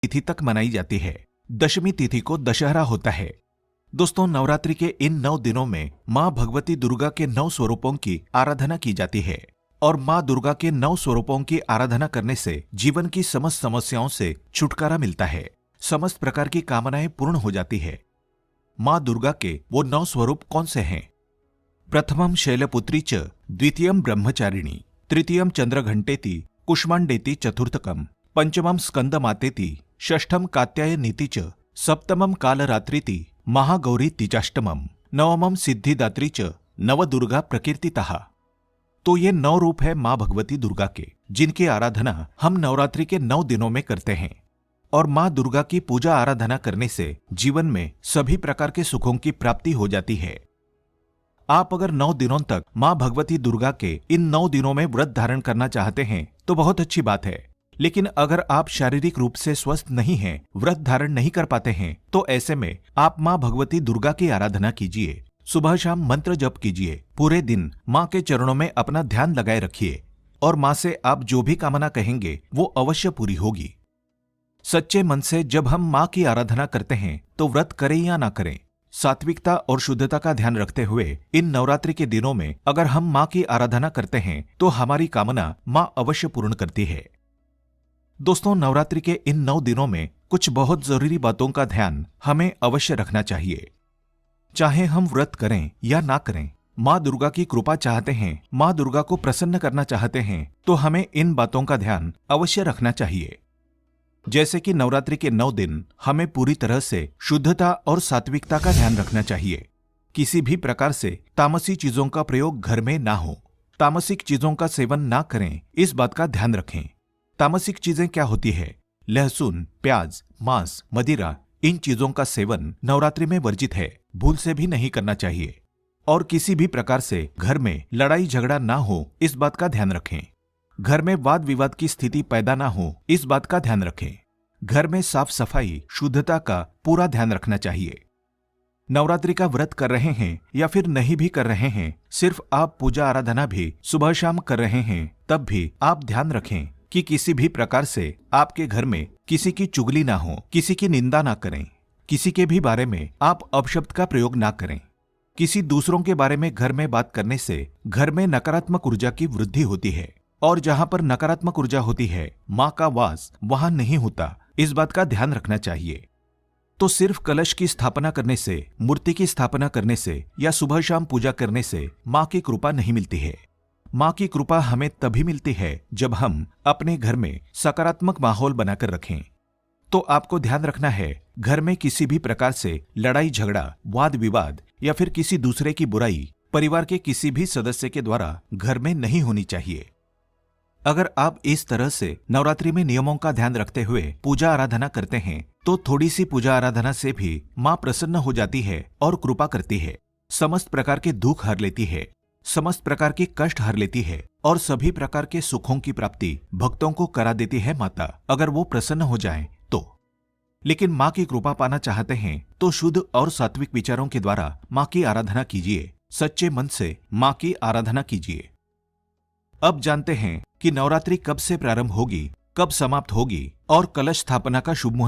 तिथि तक मनाई जाती है। दशमी तिथि को दशहरा होता है। दोस्तों, नवरात्रि के इन 9 दिनों में माँ भगवती दुर्गा के 9 स्वरूपों की आराधना की जाती है और माँ दुर्गा के 9 स्वरूपों की आराधना करने से जीवन की समस्त समस्याओं से छुटकारा मिलता है, समस्त प्रकार की कामनाएं पूर्ण हो जाती है। माँ दुर्गा के वो 9 स्वरूप कौन से हैं? प्रथमम शैलपुत्री च, द्वितीयम ब्रह्मचारिणी, तृतीयम चंद्रघंटेति, कुष्मांडेति चतुर्थकम, पंचमम स्कंदमातेति, षष्ठम कात्यायनीति च, सप्तमम कालरात्रिति, महागौरी तिचाष्टमम, नवमम सिद्धिदात्री च, नवदुर्गा प्रकीर्तितः। तो ये 9 रूप है माँ भगवती दुर्गा के, जिनकी आराधना हम नवरात्रि के 9 दिनों में करते हैं। और माँ दुर्गा की पूजा आराधना करने से जीवन में सभी प्रकार के सुखों की प्राप्ति हो जाती है। आप अगर 9 दिनों तक माँ भगवती दुर्गा के इन 9 दिनों में व्रत धारण करना चाहते हैं तो बहुत अच्छी बात है। लेकिन अगर आप शारीरिक रूप से स्वस्थ नहीं हैं, व्रत धारण नहीं कर पाते हैं, तो ऐसे में आप माँ भगवती दुर्गा की आराधना कीजिए। सुबह शाम मंत्र जप कीजिए। पूरे दिन माँ के चरणों में अपना ध्यान लगाए रखिए और माँ से आप जो भी कामना कहेंगे वो अवश्य पूरी होगी। सच्चे मन से जब हम माँ की आराधना करते हैं तो व्रत करें या ना करें, सात्विकता और शुद्धता का ध्यान रखते हुए इन नवरात्रि के दिनों में अगर हम माँ की आराधना करते हैं तो हमारी कामना माँ अवश्य पूर्ण करती है। दोस्तों, नवरात्रि के इन 9 दिनों में कुछ बहुत जरूरी बातों का ध्यान हमें अवश्य रखना चाहिए। चाहे हम व्रत करें या ना करें, माँ दुर्गा की कृपा चाहते हैं, माँ दुर्गा को प्रसन्न करना चाहते हैं, तो हमें इन बातों का ध्यान अवश्य रखना चाहिए। जैसे कि नवरात्रि के 9 दिन हमें पूरी तरह से शुद्धता और सात्विकता का ध्यान रखना चाहिए। किसी भी प्रकार से तामसी चीजों का प्रयोग घर में ना हो, तामसिक चीजों का सेवन ना करें, इस बात का ध्यान रखें। तामसिक चीजें क्या होती है? लहसुन, प्याज, मांस, मदिरा, इन चीजों का सेवन नवरात्रि में वर्जित है, भूल से भी नहीं करना चाहिए। और किसी भी प्रकार से घर में लड़ाई झगड़ा ना हो, इस बात का ध्यान रखें। घर में वाद विवाद की स्थिति पैदा ना हो, इस बात का ध्यान रखें। घर में साफ सफाई, शुद्धता का पूरा ध्यान रखना चाहिए। नवरात्रि का व्रत कर रहे हैं या फिर नहीं भी कर रहे हैं, सिर्फ आप पूजा आराधना भी सुबह शाम कर रहे हैं, तब भी आप ध्यान रखें कि किसी भी प्रकार से आपके घर में किसी की चुगली ना हो, किसी की निंदा ना करें, किसी के भी बारे में आप अपशब्द का प्रयोग ना करें। किसी दूसरों के बारे में घर में बात करने से घर में नकारात्मक ऊर्जा की वृद्धि होती है और जहां पर नकारात्मक ऊर्जा होती है, माँ का वास वहां नहीं होता, इस बात का ध्यान रखना चाहिए। तो सिर्फ कलश की स्थापना करने से, मूर्ति की स्थापना करने से या सुबह शाम पूजा करने से माँ की कृपा नहीं मिलती है। माँ की कृपा हमें तभी मिलती है जब हम अपने घर में सकारात्मक माहौल बनाकर रखें। तो आपको ध्यान रखना है, घर में किसी भी प्रकार से लड़ाई झगड़ा, वाद विवाद या फिर किसी दूसरे की बुराई परिवार के किसी भी सदस्य के द्वारा घर में नहीं होनी चाहिए। अगर आप इस तरह से नवरात्रि में नियमों का ध्यान रखते हुए पूजा आराधना करते हैं तो थोड़ी सी पूजा आराधना से भी माँ प्रसन्न हो जाती है और कृपा करती है, समस्त प्रकार के दुख हर लेती है, समस्त प्रकार के कष्ट हर लेती है और सभी प्रकार के सुखों की प्राप्ति भक्तों को करा देती है माता, अगर वो प्रसन्न हो जाएं तो। लेकिन माँ की कृपा पाना चाहते हैं तो शुद्ध और सात्विक विचारों के द्वारा माँ की आराधना कीजिए, सच्चे मन से माँ की आराधना कीजिए। अब जानते हैं कि नवरात्रि कब से प्रारंभ होगी, कब समाप्त होगी और कलश स्थापना का शुभ मुहूर्त